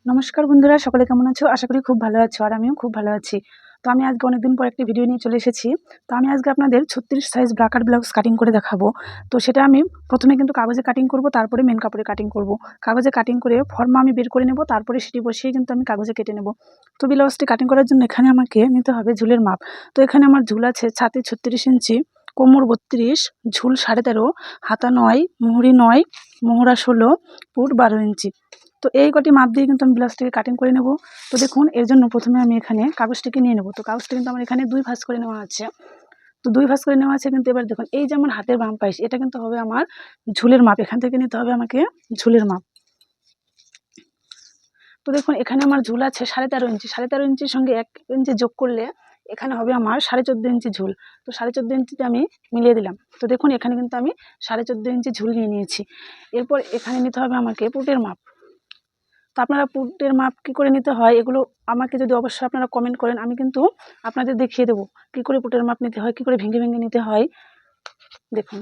নমস্কার বন্ধুরা, সকলে কেমন আছো? আশা করি খুব ভালো আছো, আর আমিও খুব ভালো আছি। তো আমি আজকে অনেকদিন পর একটি ভিডিও নিয়ে চলে এসেছি। তো আমি আজকে আপনাদের 36 সাইজ ব্রাকার ব্লাউজ কাটিং করে দেখাবো। তো সেটা আমি প্রথমে কিন্তু কাগজে কাটিং করব, তারপরে মেন কাপড়ে কাটিং করব। কাগজে কাটিং করে ফর্মা আমি বের করে নেব, তারপরে সেটি বসিয়ে কিন্তু আমি কাগজে কেটে নেব। তো ব্লাউজটি কাটিং করার জন্য এখানে আমাকে নিতে হবে ঝুলের মাপ। তো এখানে আমার ঝুল আছে ছাতি 36 ইঞ্চি, কোমর 32, ঝুল 13.5, হাতা 9, মুহুরি 9, মোহরা 16, পুট 12 ইঞ্চি। তো এই কটি মাপ দিয়ে কিন্তু আমি ব্লাউজটিকে কাটিং করে নেব। তো দেখুন, এর জন্য প্রথমে আমি এখানে কাগজটিকে নিয়ে নেব। তো কাগজটা কিন্তু আমার এখানে 2 ভাঁজ করে নেওয়া আছে। তো 2 ভাঁজ করে নেওয়া আছে, কিন্তু এবার দেখুন এই যে আমার হাতের বাম পাশ, এটা কিন্তু হবে আমার ঝুলের মাপ। এখান থেকে নিতে হবে আমাকে ঝুলের মাপ। তো দেখুন এখানে আমার ঝুল আছে 13.5 ইঞ্চি। 13.5 ইঞ্চির সঙ্গে 1 ইঞ্চি যোগ করলে এখানে হবে আমার 14.5 ইঞ্চি ঝুল। তো 14.5 ইঞ্চিতে আমি মিলিয়ে দিলাম। তো দেখুন এখানে কিন্তু আমি 14.5 ইঞ্চি ঝুল নিয়ে নিয়েছি। এরপর এখানে নিতে হবে আমাকে পুটের মাপ। তো আপনারা পুটের মাপ কী করে নিতে হয়, এগুলো আমাকে যদি অবশ্যই আপনারা কমেন্ট করেন, আমি কিন্তু আপনাদের দেখিয়ে দেবো কী করে পুটের মাপ নিতে হয়, কী করে ভেঙে ভেঙে নিতে হয়। দেখুন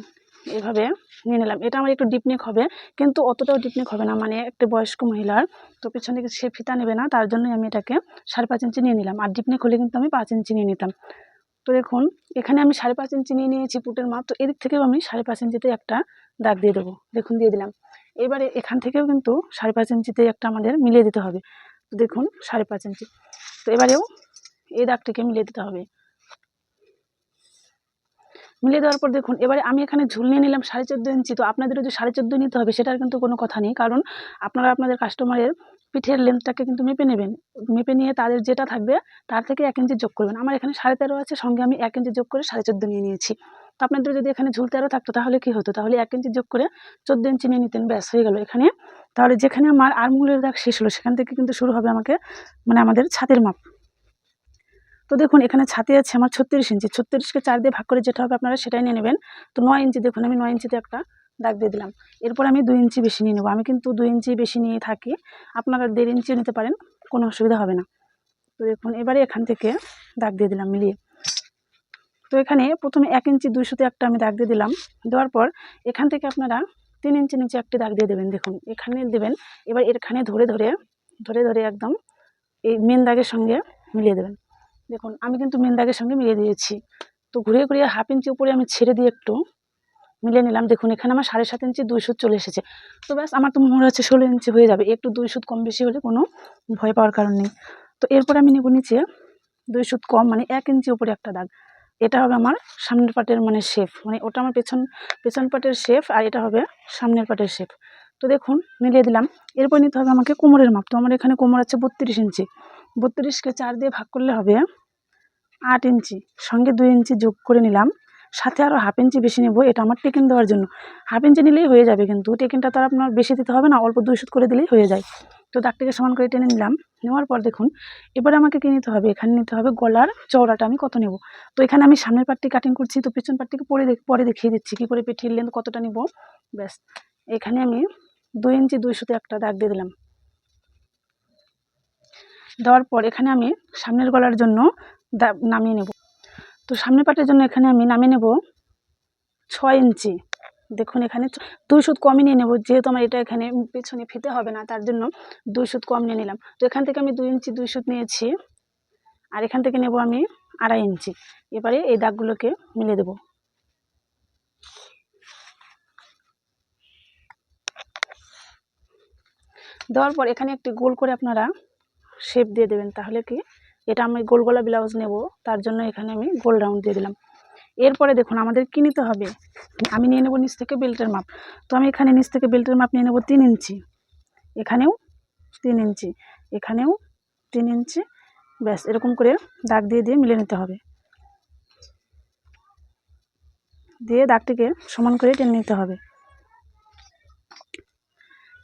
এভাবে নিয়ে নিলাম। এটা আমার একটু ডিপ নেক হবে, কিন্তু অতটাও ডিপ নেক হবে না, মানে একটা বয়স্ক মহিলার। তো পিছনে সে ফিতা নেবে না, তার জন্যই আমি এটাকে 5.5 ইঞ্চি নিয়ে নিলাম। আর ডিপ নেক হলে কিন্তু আমি 5 ইঞ্চি নিয়ে নিতাম। তো দেখুন এখানে আমি 5.5 ইঞ্চি নিয়ে নিয়েছি পুটের মাপ। তো এদিক থেকেও আমি 5.5 ইঞ্চিতে একটা দাগ দিয়ে দেবো। দেখুন দিয়ে দিলাম। এবারে এখান থেকেও কিন্তু 5.5 ইঞ্চিতে একটা আমাদের মিলিয়ে দিতে হবে। তো দেখুন 5.5 ইঞ্চি। তো এবারেও এই দাগটিকে মিলিয়ে দিতে হবে। মিলিয়ে দেওয়ার পর দেখুন এবারে আমি এখানে ঝুল নিয়ে নিলাম 14.5 ইঞ্চি। তো আপনাদেরও যে 14.5 নিতে হবে সেটার কিন্তু কোনো কথা নেই, কারণ আপনারা আপনাদের কাস্টমারের পিঠের লেন্থটাকে কিন্তু মেপে নেবেন। মেপে নিয়ে তাদের যেটা থাকবে তার থেকে 1 ইঞ্চি যোগ করবেন। আমার এখানে 13.5 আছে, সঙ্গে আমি 1 ইঞ্চি যোগ করে 14.5 নিয়ে নিয়েছি। তো আপনাদের যদি এখানে ঝুল 13 থাকতো তাহলে কী হতো, তাহলে 1 ইঞ্চি যোগ করে 14 ইঞ্চি নিয়ে নিতেন, ব্যাস হয়ে গেল এখানে। তাহলে যেখানে আমার আর্মহোলের দাগ শেষ হলো সেখান থেকে কিন্তু শুরু হবে আমাকে, মানে আমাদের ছাতির মাপ। তো দেখুন এখানে ছাতি আছে আমার 36 ইঞ্চি। 36কে 4 দিয়ে ভাগ করে যেটা হবে আপনারা সেটাই নিয়ে নেবেন। তো 9 ইঞ্চি, দেখুন আমি 9 ইঞ্চিতে একটা দাগ দিয়ে দিলাম। এরপর আমি 2 ইঞ্চি বেশি নিয়ে নেব। আমি কিন্তু 2 ইঞ্চি বেশি নিয়ে থাকি, আপনারা 1.5 ইঞ্চিও নিতে পারেন, কোনো অসুবিধা হবে না। তো দেখুন এবারে এখান থেকে দাগ দিয়ে দিলাম মিলিয়ে। তো এখানে প্রথমে 1 ইঞ্চি 200-তে একটা আমি দাগ দিয়ে দিলাম। দেওয়ার পর এখান থেকে আপনারা 3 ইঞ্চি নিচে একটি দাগ দিয়ে দেবেন। দেখুন এখানে দেবেন। এবার এখানে ধরে ধরে ধরে ধরে একদম এই মেন দাগের সঙ্গে মিলিয়ে দেবেন। দেখুন আমি কিন্তু মেন দাগের সঙ্গে মিলিয়ে দিয়েছি। তো ঘুরিয়ে ঘুরিয়ে 1/2 ইঞ্চি উপরে আমি ছেড়ে দিয়ে একটু মিলিয়ে নিলাম। দেখুন এখানে আমার 7.5 ইঞ্চি 2 সুত চলে এসেছে। তো ব্যাস আমার তো মনে হচ্ছে 16 ইঞ্চি হয়ে যাবে। একটু 2 সুত কম বেশি হলে কোনো ভয় পাওয়ার কারণ নেই। তো এরপর আমি নেব নিচে 2 সুত কম, মানে 1 ইঞ্চি উপরে একটা দাগ। এটা হবে আমার সামনের পাটের মানে শেপ, মানে ওটা আমার পেছন পাটের শেপ, আর এটা হবে সামনের পাটের শেপ। তো দেখুন মিলিয়ে দিলাম। এরপর নিতে হবে আমাকে কোমরের মাপ। তো আমার এখানে কোমর আছে 32 ইঞ্চি। 32কে 4 দিয়ে ভাগ করলে হবে 8 ইঞ্চি, সঙ্গে 2 ইঞ্চি যোগ করে নিলাম। সাথে আরও 1/2 ইঞ্চি বেশি নেব, এটা আমার টেকেন দেওয়ার জন্য। 1/2 ইঞ্চি নিলেই হয়ে যাবে, কিন্তু টেকেনটা তো আর আপনার বেশি দিতে হবে না, অল্প 2 সুত করে দিলেই হয়ে যায়। তো দাগটিকে সমান করে টেনে নিলাম। নেওয়ার পর দেখুন এবারে আমাকে কী নিতে হবে, এখানে নিতে হবে গলার চওড়াটা আমি কত নেব। তো এখানে আমি সামনের পাটটি কাটিং করছি, তো পিছন পাটটিকে পরে দেখিয়ে দিচ্ছি কী করে পিঠের লেন্থ কতটা নেব। ব্যাস এখানে আমি 2 ইঞ্চি 2 সুতে একটা দাগ দিয়ে দিলাম। দেওয়ার পর এখানে আমি সামনের গলার জন্য নামিয়ে নেব। তো সামনের পাটের জন্য এখানে আমি নামিয়ে নেব 6 ইঞ্চি। দেখুন এখানে 2 সুত কমই নিয়ে নেব, যেহেতু আমার এটা এখানে পেছনে ফিতে হবে না, তার জন্য 2 সুত কম নিয়ে নিলাম। তো এখান থেকে আমি 2 ইঞ্চি 2 সুত নিয়েছি, আর এখান থেকে নেব আমি 2.5 ইঞ্চি। এবারে এই দাগগুলোকে মিলিয়ে দেব। দেওয়ার পর এখানে একটি গোল করে আপনারা শেপ দিয়ে দেবেন, তাহলে কি এটা আমি গোল গলা ব্লাউজ নেব, তার জন্য এখানে আমি গোল রাউন্ড দিয়ে দিলাম। এরপরে দেখুন আমাদের কী নিতে হবে, আমি নিয়ে নেব নিচ থেকে বেল্টের মাপ। তো আমি এখানে নিচ থেকে বেল্টের মাপ নিয়ে নেব 3 ইঞ্চি, এখানেও 3 ইঞ্চি, এখানেও 3 ইঞ্চি। ব্যাস এরকম করে দাগ দিয়ে দিয়ে মিলিয়ে নিতে হবে, দিয়ে দাগটিকে সমান করে টেনে নিতে হবে।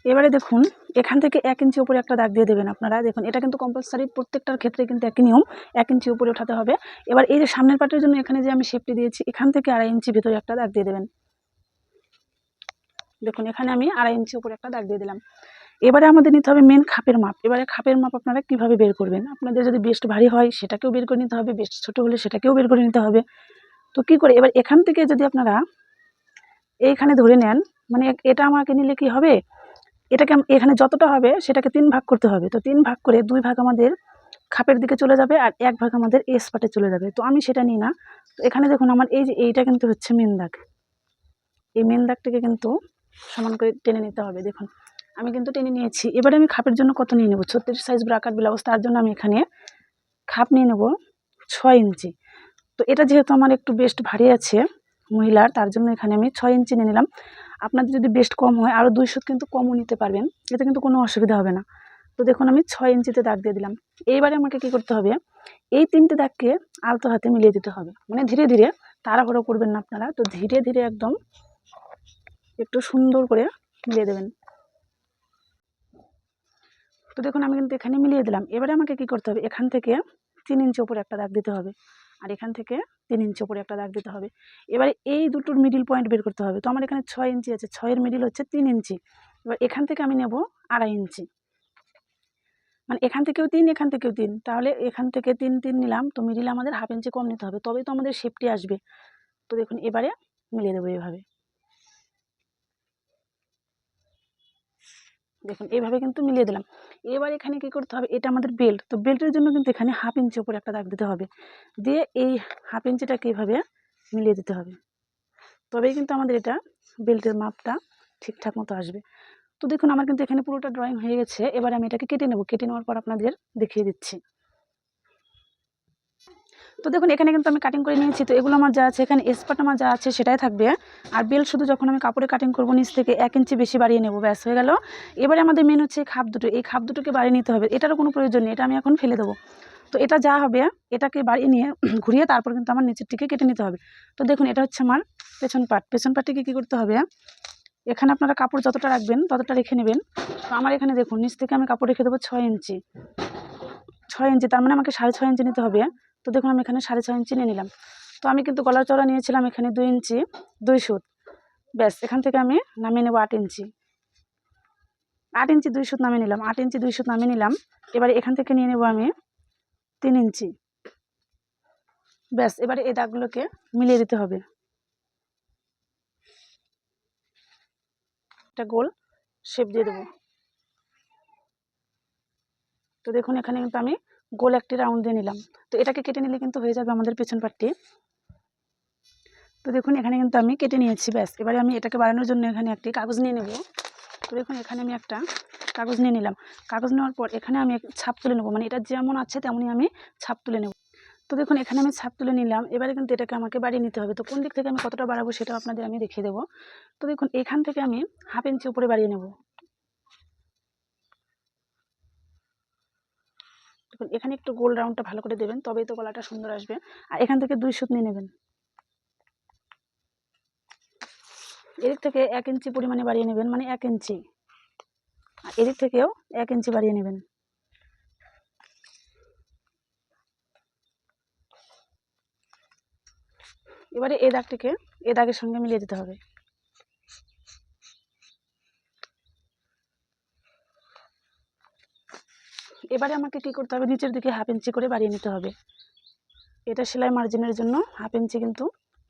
এবারে দেখুন এখান থেকে 1 ইঞ্চি উপরে একটা দাগ দিয়ে দেবেন আপনারা। দেখুন এটা কিন্তু কম্পালসারি, প্রত্যেকটার ক্ষেত্রে কিন্তু একই নিয়ম, 1 ইঞ্চি উপরে উঠাতে হবে। এবার এই যে সামনের পাটের জন্য এখানে যে আমি শেপটি দিয়েছি, এখান থেকে 2.5 ইঞ্চি ভিতরে একটা দাগ দিয়ে দেবেন। দেখুন এখানে আমি 2.5 ইঞ্চি উপরে একটা দাগ দিয়ে দিলাম। এবারে আমাদের নিতে হবে মেন খাপের মাপ। এবারে খাপের মাপ আপনারা কীভাবে বের করবেন, আপনাদের যদি বেস্ট ভারী হয় সেটাকেও বের করে নিতে হবে, বেস্ট ছোটো হলে সেটাকেও বের করে নিতে হবে। তো কী করে, এবার এখান থেকে যদি আপনারা এইখানে ধরে নেন, মানে এটা আমাকে নিলে কি হবে, এটাকে এখানে যতটা হবে সেটাকে 3 ভাগ করতে হবে। তো 3 ভাগ করে 2 ভাগ আমাদের খাপের দিকে চলে যাবে আর 1 ভাগ আমাদের এস পার্টে চলে যাবে। তো আমি সেটা নিই না। তো এখানে দেখুন আমার এই যে এইটা কিন্তু হচ্ছে মেন দাগ। এই মেন দাগটাকে কিন্তু সমান করে টেনে নিতে হবে। দেখুন আমি কিন্তু টেনে নিয়েছি। এবারে আমি খাপের জন্য কত নিয়ে নেব, 36 সাইজ ব্রাকার ব্লাউজ, তার জন্য আমি এখানে খাপ নিয়ে নেব 6 ইঞ্চি। তো এটা যেহেতু আমার একটু বেস্ট ভারী আছে মহিলার, তার জন্য এখানে আমি 6 ইঞ্চি নিয়ে নিলাম। আপনাদের যদি বেস্ট কম হয় আরও 2 সুত কিন্তু কমও নিতে পারবেন, এতে কিন্তু কোনো অসুবিধা হবে না। তো দেখুন আমি 6 ইঞ্চিতে দাগ দিয়ে দিলাম। এইবারে আমাকে কি করতে হবে, এই 3টে দাগকে আলতো হাতে মিলিয়ে দিতে হবে। মানে ধীরে ধীরে, তাড়াহুড়ো করবেন না আপনারা, তো ধীরে ধীরে একদম একটু সুন্দর করে মিলিয়ে দেবেন। তো দেখুন আমি কিন্তু এখানে মিলিয়ে দিলাম। এবারে আমাকে কি করতে হবে, এখান থেকে 3 ইঞ্চি উপরে একটা দাগ দিতে হবে আর এখান থেকে 3 ইঞ্চি উপরে একটা দাগ দিতে হবে। এবারে এই দুটোর মিডিল পয়েন্ট বের করতে হবে। তো আমার এখানে 6 ইঞ্চি আছে, 6 এর মিডিল হচ্ছে 3 ইঞ্চি। এবার এখান থেকে আমি নেব 2.5 ইঞ্চি, মানে এখান থেকেও 3, এখান থেকেও 3, তাহলে এখান থেকে 3 নিলাম। তো মিডিল আমাদের হাফ ইঞ্চি কম নিতে হবে, তবেই তো আমাদের শেপটি আসবে। তো দেখুন এবারে মিলিয়ে দেবো এইভাবে। দেখুন এইভাবে কিন্তু মিলিয়ে দিলাম। এবার এখানে কি করতে হবে, এটা আমাদের বেল্ট, তো বেল্টের জন্য কিন্তু এখানে হাফ ইঞ্চি উপরে একটা দাগ দিতে হবে, দিয়ে এই হাফ ইঞ্চিটাকে এইভাবে মিলিয়ে দিতে হবে, তবেই কিন্তু আমাদের এটা বেল্টের মাপটা ঠিকঠাক মতো আসবে। তো দেখুন আমার কিন্তু এখানে পুরোটা ড্রয়িং হয়ে গেছে। এবার আমি এটাকে কেটে নেব, কেটে নেওয়ার পর আপনাদের দেখিয়ে দিচ্ছি। তো দেখুন এখানে কিন্তু আমি কাটিং করে নিয়েছি। তো এগুলো আমার যা আছে, এখানে স্পার্ট আমার যা আছে সেটাই থাকবে। আর বেল্ট শুধু যখন আমি কাপড়ে কাটিং করবো নিচ থেকে 1 ইঞ্চি বেশি বাড়িয়ে নেব, ব্যাস হয়ে গেল। এবারে আমাদের মেন হচ্ছে খাপ দুটো, এই খাপ দুটোকে বাড়িয়ে নিতে হবে। এটারও কোনো প্রয়োজন নেই, এটা আমি এখন ফেলে দেবো। তো এটা যা হবে এটাকে বাড়িয়ে নিয়ে ঘুরিয়ে তারপর কিন্তু আমার নিচের দিকে কেটে নিতে হবে। তো দেখুন এটা হচ্ছে আমার পেছন পার্ট। পেছন পার্টটিকে কী করতে হবে, এখানে আপনারা কাপড় যতটা রাখবেন ততটা রেখে নেবেন। তো আমার এখানে দেখুন নিচ থেকে আমি কাপড় রেখে দেবো 6 ইঞ্চি। 6 ইঞ্চি তার মানে আমাকে 6.5 ইঞ্চি নিতে হবে। তো দেখুন আমি এখানে 6.5 ইঞ্চি নিয়ে নিলাম। তো আমি কিন্তু গলার চওড়া নিয়েছিলাম এখানে 2 ইঞ্চি 2 সুত, ব্যাস এখান থেকে আমি নামিয়ে নেব 8 ইঞ্চি। 8 ইঞ্চি 2 সুত নামিয়ে নিলাম, 8 ইঞ্চি 2 সুত নামিয়ে নিলাম। এবারে এখান থেকে নিয়ে নেব আমি 3 ইঞ্চি, ব্যাস এবারে এই দাগগুলোকে মিলিয়ে দিতে হবে। একটা গোল শেপ দিয়ে দেবো। তো দেখুন এখানে কিন্তু আমি গোল একটি রাউন্ড দিয়ে নিলাম। তো এটাকে কেটে নিলে কিন্তু হয়ে যাবে আমাদের পেছন পাটটি। তো দেখুন এখানে কিন্তু আমি কেটে নিয়েছি, ব্যাস এবারে আমি এটাকে বাড়ানোর জন্য এখানে একটি কাগজ নিয়ে নেব। তো দেখুন এখানে আমি একটা কাগজ নিয়ে নিলাম। কাগজ নেওয়ার পর এখানে আমি ছাপ তুলে নেব, মানে এটা যেমন আছে তেমনই আমি ছাপ তুলে নেব। তো দেখুন এখানে আমি ছাপ তুলে নিলাম। এবারে কিন্তু এটাকে আমাকে বাড়িয়ে নিতে হবে। তো কোন দিক থেকে আমি কতটা বাড়াবো সেটাও আপনাদের আমি দেখিয়ে দেবো। তো দেখুন এখান থেকে আমি হাফ ইঞ্চি উপরে বাড়িয়ে নেব। দেখুন এখানে একটু গোল রাউন্ডটা ভালো করে দেবেন, তবেই তো গলাটা সুন্দর আসবে। আর এখান থেকে 2 সুত নিয়ে নেবেন। এদিক থেকে 1 ইঞ্চি পরিমাণে বাড়িয়ে নেবেন, মানে 1 ইঞ্চি। আর এদিক থেকেও 1 ইঞ্চি বাড়িয়ে নেবেন। এবারে এই দাগটিকে এই দাগের সঙ্গে মিলিয়ে দিতে হবে। এবারে আমাকে কি করতে হবে, নিচের দিকে হাফ ইঞ্চি করে বাড়িয়ে নিতে হবে। এটা সেলাই মার্জিনের জন্য হাফ ইঞ্চি কিন্তু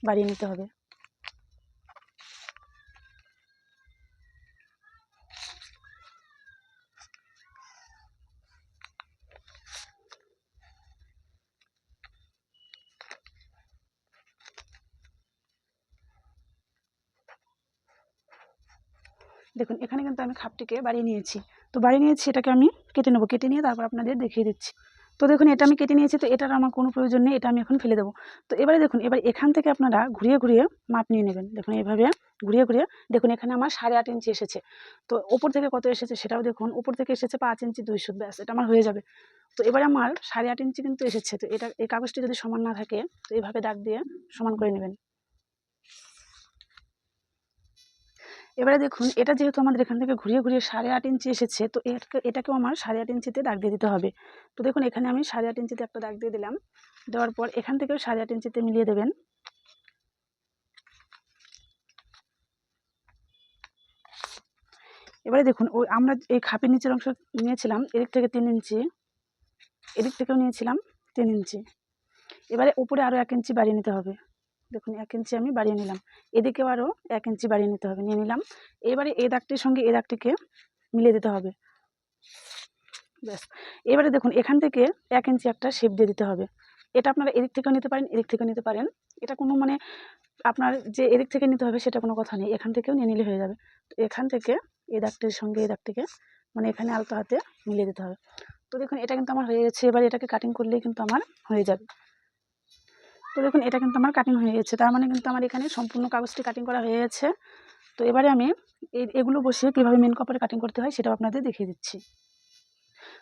বাড়িয়ে নিতে হবে। দেখুন এখানে কিন্তু আমি খাপটিকে বাড়িয়ে নিয়েছি। তো বাড়িয়ে নিয়েছি, এটাকে আমি কেটে নেবো, কেটে নিয়ে তারপর আপনাদের দেখিয়ে দিচ্ছি। তো দেখুন এটা আমি কেটে নিয়েছি, তো এটার আমার কোনো প্রয়োজন নেই, এটা আমি এখন ফেলে দেবো। তো এবারে দেখুন এবার এখান থেকে আপনারা ঘুরিয়ে ঘুরিয়ে মাপ নিয়ে নেবেন। দেখুন এইভাবে ঘুরিয়ে ঘুরিয়ে দেখুন এখানে আমার 8.5 ইঞ্চি এসেছে। তো ওপর থেকে কত এসেছে সেটাও দেখুন, উপর থেকে এসেছে 5 ইঞ্চি 2 সুত, ব্যাস এটা আমার হয়ে যাবে। তো এবারে আমার 8.5 ইঞ্চি কিন্তু এসেছে। তো এটা এই কাগজটি যদি সমান না থাকে তো এইভাবে দাগ দিয়ে সমান করে নেবেন। এবারে দেখুন এটা যেহেতু আমাদের এখান থেকে ঘুরিয়ে ঘুরিয়ে 8.5 ইঞ্চি এসেছে, তো এটাকেও আমার 8.5 ইঞ্চিতে দাগ দিয়ে দিতে হবে। তো দেখুন এখানে আমি 8.5 ইঞ্চিতে একটা দাগ দিয়ে দিলাম। দেওয়ার পর এখান থেকেও 8.5 ইঞ্চিতে মিলিয়ে দেবেন। এবারে দেখুন ওই আমরা এই খাপের নিচের অংশ নিয়েছিলাম এদিক থেকে 3 ইঞ্চি, এদিক থেকেও নিয়েছিলাম 3 ইঞ্চি। এবারে উপরে আরও 1 ইঞ্চি বাড়িয়ে নিতে হবে। দেখুন 1 ইঞ্চি আমি বাড়িয়ে নিলাম, এদিকেও আরও 1 ইঞ্চি বাড়িয়ে নিতে হবে, নিয়ে নিলাম। এবারে এই দাগটির সঙ্গে এই দাগটিকে মিলিয়ে দিতে হবে। ব্যাস, এবারে দেখুন এখান থেকে 1 ইঞ্চি একটা শেপ দিয়ে দিতে হবে। এটা আপনারা এদিক থেকেও নিতে পারেন, এদিক থেকেও নিতে পারেন। এটা কোনো মানে আপনার যে এদিক থেকে নিতে হবে সেটা কোনো কথা নেই, এখান থেকেও নিয়ে নিলে হয়ে যাবে। তো এখান থেকে এই দাগটির সঙ্গে এই দাগটিকে মানে এখানে আলতো হাতে মিলিয়ে দিতে হবে। তো দেখুন এটা কিন্তু আমার হয়ে গেছে। এবার এটাকে কাটিং করলেই কিন্তু আমার হয়ে যাবে। তো দেখুন এটা কিন্তু আমার কাটিং হয়ে গেছে, তার মানে কিন্তু আমার এখানে সম্পূর্ণ কাগজটি কাটিং করা হয়ে গেছে। তো এবারে আমি এগুলো বসিয়ে কীভাবে মেন কাপড়ে কাটিং করতে হয় সেটাও আপনাদের দেখিয়ে দিচ্ছি।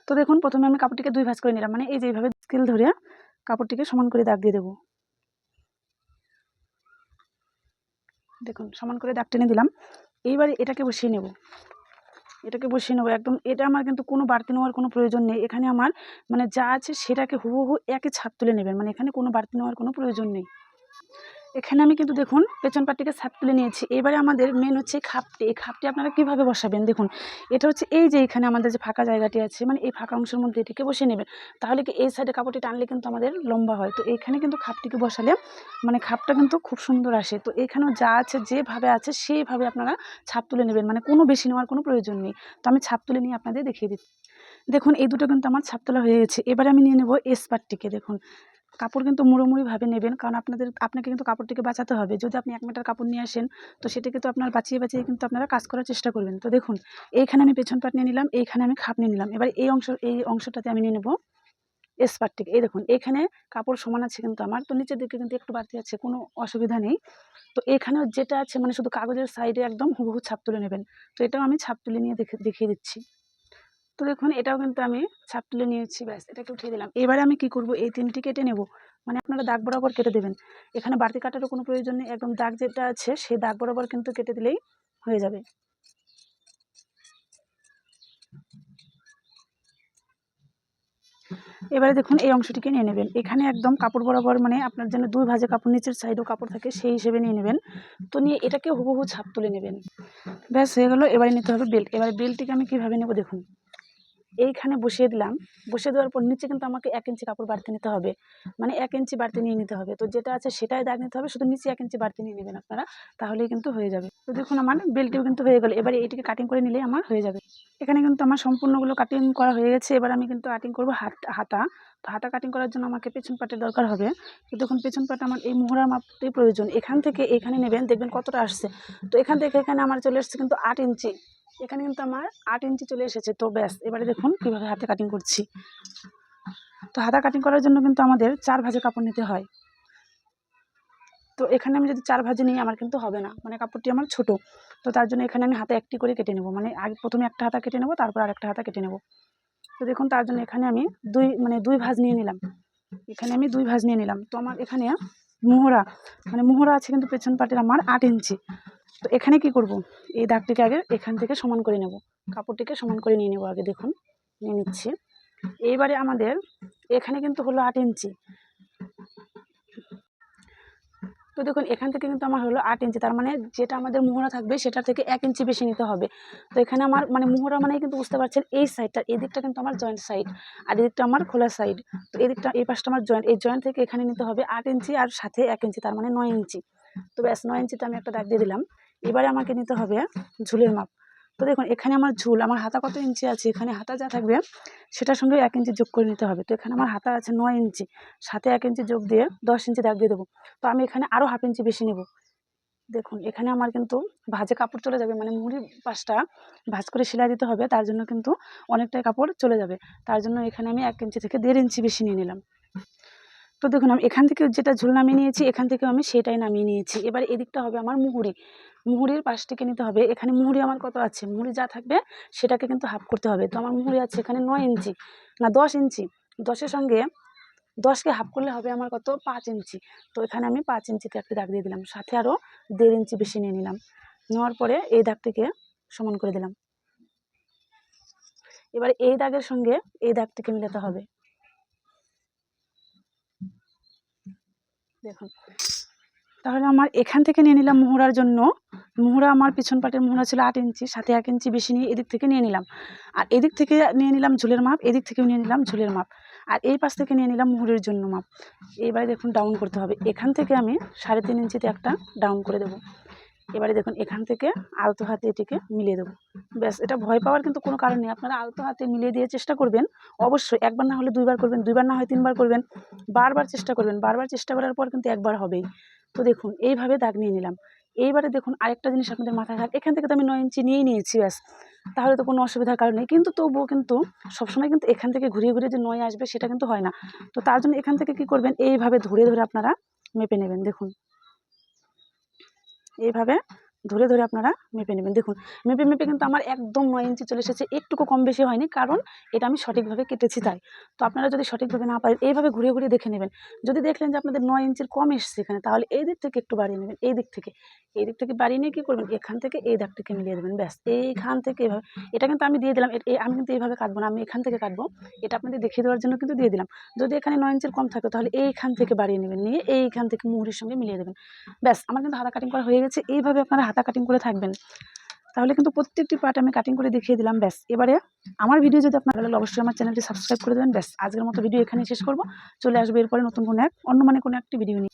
তো দেখুন প্রথমে আমি কাপড়টিকে 2 ভাঁজ করে নিলাম, মানে এই যে এইভাবে স্কেল ধরে কাপড়টিকে সমান করে দাগ দিয়ে দেবো। দেখুন সমান করে দাগ টেনে দিলাম। এইবারে এটাকে বসিয়ে নেব, একদম। এটা আমার কিন্তু কোনো বাড়তি নেওয়ার কোনো প্রয়োজন নেই। এখানে আমার মানে যা আছে সেটাকে হুবহু একই ছাপ তুলে নেবেন, মানে এখানে কোনো বাড়তি নেওয়ার কোনো প্রয়োজন নেই। এখানে আমি কিন্তু দেখুন পেছন পাটটিকে ছাপ তুলে নিয়েছি। এবারে আমাদের মেন হচ্ছে খাপটি। এই খাপটি আপনারা কীভাবে বসাবেন দেখুন, এটা হচ্ছে এই যে এখানে আমাদের যে ফাঁকা জায়গাটি আছে, মানে এই ফাঁকা অংশের মধ্যে এটিকে বসিয়ে নেবেন। তাহলে কি এই সাইডে কাপড়টি টানলে কিন্তু আমাদের লম্বা হয়। তো এইখানে কিন্তু খাপটিকে বসালে মানে খাপটা কিন্তু খুব সুন্দর আসে। তো এখানেও যা আছে যেভাবে আছে সেইভাবে আপনারা ছাপ তুলে নেবেন, মানে কোনো বেশি নেওয়ার কোনো প্রয়োজন নেই। তো আমি ছাপ তুলে নিয়ে আপনাদের দেখিয়ে দিচ্ছি। দেখুন এই দুটো কিন্তু আমার ছাপ তোলা হয়ে গেছে। এবারে আমি নিয়ে নেব এস পাটটিকে। দেখুন কাপড় কিন্তু মুড়োমুড়িভাবে নেবেন, কারণ আপনাকে কিন্তু কাপড়টিকে বাঁচাতে হবে। যদি আপনি 1 মিটার কাপড় নিয়ে আসেন তো সেটাকে তো আপনার বাঁচিয়ে কিন্তু আপনারা কাজ করার চেষ্টা করবেন। তো দেখুন এইখানে আমি পেছন পাট নিয়ে নিলাম, এইখানে আমি খাপ নিয়ে নিলাম। এবার এই অংশটাতে আমি নিয়ে নেব এস পাটটিকে। এই দেখুন এইখানে কাপড় সমান আছে কিন্তু আমার, তো নিচের দিকে কিন্তু একটু বাড়তি আছে, কোনো অসুবিধা নেই। তো এখানেও যেটা আছে মানে শুধু কাগজের সাইডে একদম হুবহু ছাপ তুলে নেবেন। তো এটাও আমি ছাপ তুলে নিয়ে দেখিয়ে দিচ্ছি। তো দেখুন এটাও কিন্তু আমি ছাপ তুলে নিয়েছি, ব্যাস এটাকে উঠিয়ে দিলাম। এবারে আমি কি করব, এই 3টি কেটে নেব, মানে আপনারা দাগ বরাবর কেটে দেবেন। এখানে বাড়তি কাটারও কোনো প্রয়োজন নেই, একদম দাগ যেটা আছে সেই দাগ বরাবর কিন্তু কেটে দিলেই হয়ে যাবে। এবারে দেখুন এই অংশটিকে নিয়ে নেবেন, এখানে একদম কাপড় বরাবর, মানে আপনার যেন 2 ভাঁজে কাপড় নিচের সাইডেও কাপড় থাকে সেই হিসেবে নিয়ে নেবেন। তো নিয়ে এটাকে হুবহু ছাপ তুলে নেবেন। ব্যাস হয়ে গেল। এবারে নিতে হবে বেল্ট। এবারে বেল্টটিকে আমি কীভাবে নেব দেখুন, এইখানে বসিয়ে দিলাম। বসিয়ে দেওয়ার পর নিচে কিন্তু আমাকে 1 ইঞ্চি কাপড় বাড়তি নিতে হবে, মানে 1 ইঞ্চি বাড়তি নিয়ে নিতে হবে। তো যেটা আছে সেটাই দাগ নিতে হবে, শুধু নিচে 1 ইঞ্চি বাড়তি নিয়ে নেবেন আপনারা, তাহলেই কিন্তু হয়ে যাবে। তো দেখুন আমার বেল্টটিও কিন্তু হয়ে গেল। এবারে এটিকে কাটিং করে নিলেই আমার হয়ে যাবে। এখানে কিন্তু আমার সম্পূর্ণগুলো কাটিং করা হয়ে গেছে। এবার আমি কিন্তু কাটিং করব হাতা। তো হাতা কাটিং করার জন্য আমাকে পেছন পাটের দরকার হবে। তো দেখুন পেছন পাটে আমার এই মোহরার মাপটাই প্রয়োজন। এখান থেকে এখানে নেবেন, দেখবেন কতটা আসছে। তো এখান থেকে এখানে আমার চলে এসেছে কিন্তু 8 ইঞ্চি। এখানে কিন্তু আমার 8 ইঞ্চি চলে এসেছে। তো ব্যাস এবারে দেখুন কীভাবে হাতে কাটিং করছি। তো হাতা কাটিং করার জন্য কিন্তু আমাদের 4 ভাঁজে কাপড় নিতে হয়। তো এখানে আমি যদি 4 ভাঁজে নিই আমার কিন্তু হবে না, মানে কাপড়টি আমার ছোট। তো তার জন্য এখানে আমি হাতে 1টি করে কেটে নেব, মানে আগে প্রথমে একটা হাতা কেটে নেব, তারপর আরেকটা হাতা কেটে নেব। তো দেখুন তার জন্য এখানে আমি 2 ভাঁজ নিয়ে নিলাম। এখানে আমি 2 ভাঁজ নিয়ে নিলাম। তো আমার এখানে মোহরা আছে কিন্তু পেছন পাটের আমার 8 ইঞ্চি। তো এখানে কি করব, এই দাগটিকে আগে এখান থেকে সমান করে নেব, কাপড়টিকে সমান করে নিয়ে নেব আগে। দেখুন নিয়ে নিচ্ছি। এইবারে আমাদের এখানে কিন্তু হলো 8 ইঞ্চি। তো দেখুন এখান থেকে কিন্তু আমার হলো 8 ইঞ্চি, তার মানে যেটা আমাদের মোহরা থাকবে সেটা থেকে 1 ইঞ্চি বেশি নিতে হবে। তো এখানে আমার মানে মোহরা মানে কিন্তু বুঝতে পারছেন এই সাইডটা, এই দিকটা কিন্তু আমার জয়েন্ট সাইড, আর এদিকটা আমার খোলা সাইড। তো এদিকটা এই পাশটা আমার জয়েন্ট, এই জয়েন্ট থেকে এখানে নিতে হবে 8 ইঞ্চি আর সাথে 1 ইঞ্চি, তার মানে 9 ইঞ্চি। তো ব্যাস 9 ইঞ্চিতে আমি একটা দাগ দিয়ে দিলাম। এবারে আমাকে নিতে হবে ঝুলের মাপ। তো দেখুন এখানে আমার ঝুল, আমার হাতা কত ইঞ্চি আছে, এখানে হাতা যা থাকবে সেটার সঙ্গে 1 ইঞ্চি যোগ করে নিতে হবে। তো এখানে আমার হাতা আছে 9 ইঞ্চি, সাথে 1 ইঞ্চি যোগ দিয়ে 10 ইঞ্চি দাগ দিয়ে দেবো। তো আমি এখানে আরও হাফ ইঞ্চি বেশি নেব। দেখুন এখানে আমার কিন্তু ভাঁজে কাপড় চলে যাবে, মানে মুড়ির পাশটা ভাঁজ করে সেলাই দিতে হবে, তার জন্য কিন্তু অনেকটাই কাপড় চলে যাবে। তার জন্য এখানে আমি 1 ইঞ্চি থেকে 1.5 ইঞ্চি বেশি নিয়ে নিলাম। তো দেখুন আমি এখান থেকে যেটা ঝুল নামিয়ে নিয়েছি, এখান থেকেও আমি সেটাই নামিয়ে নিয়েছি। এবার এদিকটা হবে আমার মুহুরির পাশ থেকে নিতে হবে। এখানে মুহুরি আমার কত আছে, মুহুরি যা থাকবে সেটাকে কিন্তু হাফ করতে হবে। তো আমার মুহুরি আছে এখানে 9 ইঞ্চি, না 10 ইঞ্চি। 10-এর সঙ্গে 10কে হাফ করলে হবে আমার কত, 5 ইঞ্চি। তো এখানে আমি 5 ইঞ্চিতে একটা দাগ দিয়ে দিলাম, সাথে আরও 1.5 ইঞ্চি বেশি নিয়ে নিলাম। নেওয়ার পরে এই দাগটিকে সমান করে দিলাম। এবার এই দাগের সঙ্গে এই দাগটিকে মিলাতে হবে। দেখুন তাহলে আমার এখান থেকে নিয়ে নিলাম মোহরার জন্য, মোহরা আমার পিছন পাটের মোহরা ছিল 8 ইঞ্চি, সাথে 1 ইঞ্চি বেশি নিয়ে এদিক থেকে নিয়ে নিলাম। আর এদিক থেকে নিয়ে নিলাম ঝুলের মাপ, এদিক থেকেও নিয়ে নিলাম ঝুলের মাপ, আর এই পাশ থেকে নিয়ে নিলাম মুহুরির জন্য মাপ। এইবারে দেখুন ডাউন করতে হবে। এখান থেকে আমি 3.5 ইঞ্চিতে একটা ডাউন করে দেবো। এবারে দেখুন এখান থেকে আলতো হাতে এটিকে মিলিয়ে দেবো। ব্যাস, এটা ভয় পাওয়ার কিন্তু কোনো কারণ নেই। আপনারা আলতো হাতে মিলিয়ে দিয়ে চেষ্টা করবেন, অবশ্যই একবার না হলে দুইবার করবেন, দুইবার না হয় তিনবার করবেন, বারবার চেষ্টা করবেন। বারবার চেষ্টা করার পর কিন্তু একবার হবেই। তো দেখুন এইভাবে দাগ নিয়ে নিলাম। এইবারে দেখুন আরেকটা জিনিস আপনাদের মাথায় থাক, এখান থেকে তো আমি 9 ইঞ্চি নিয়েই নিয়েছি, ব্যাস তাহলে তো কোনো অসুবিধার কারণ নেই। কিন্তু তবুও কিন্তু সবসময় কিন্তু এখান থেকে ঘুরিয়ে ঘুরিয়ে যে 9 আসবে সেটা কিন্তু হয় না। তো তার জন্য এখান থেকে কি করবেন, এইভাবে ধরে ধরে আপনারা মেপে নেবেন। দেখুন এইভাবে ধরে ধরে আপনারা মেপে নেবেন। দেখুন মেপে মেপে কিন্তু আমার একদম 9 ইঞ্চি চলে এসেছে, একটুকু কম বেশি হয়নি, কারণ এটা আমি সঠিকভাবে কেটেছি তাই। তো আপনারা যদি সঠিকভাবে না পারেন এইভাবে ঘুরিয়ে ঘুরিয়ে দেখে নেবেন। যদি দেখলেন যে আপনাদের 9 ইঞ্চির কম এসেছে এখানে, তাহলে এই দিক থেকে একটু বাড়িয়ে নেবেন। এই দিক থেকে বাড়িয়ে নিয়ে কী করবেন, এখান থেকে এই দাগটিকে মিলিয়ে দেবেন। ব্যাস এইখান থেকে এভাবে, এটা কিন্তু আমি দিয়ে দিলাম, আমি কিন্তু এইভাবে কাটবো না, আমি এখান থেকে কাটবো। এটা আপনাদের দেখিয়ে দেওয়ার জন্য কিন্তু দিয়ে দিলাম। যদি এখানে 9 ইঞ্চির কম থাকে তাহলে এইখান থেকে বাড়িয়ে নেবেন, নিয়ে এইখান থেকে মুহুরির সঙ্গে মিলিয়ে দেবেন। ব্যাস আমার কিন্তু হাতা কাটিং করা হয়ে গেছে। এইভাবে আপনারা হাতা কাটিং করে থাকবেন, তাহলে কিন্তু প্রত্যেকটি পার্ট আমি কাটিং করে দেখিয়ে দিলাম। ব্যাস এবারে আমার ভিডিও যদি আপনার ভালো লাগে অবশ্যই আমার চ্যানেলটি সাবস্ক্রাইব করে দেবেন। ব্যাস আজকের মতো ভিডিও এখানেই শেষ করব। চলে আসবে এরপরে নতুন কোনো অন্য কোনো একটি ভিডিও নিয়ে।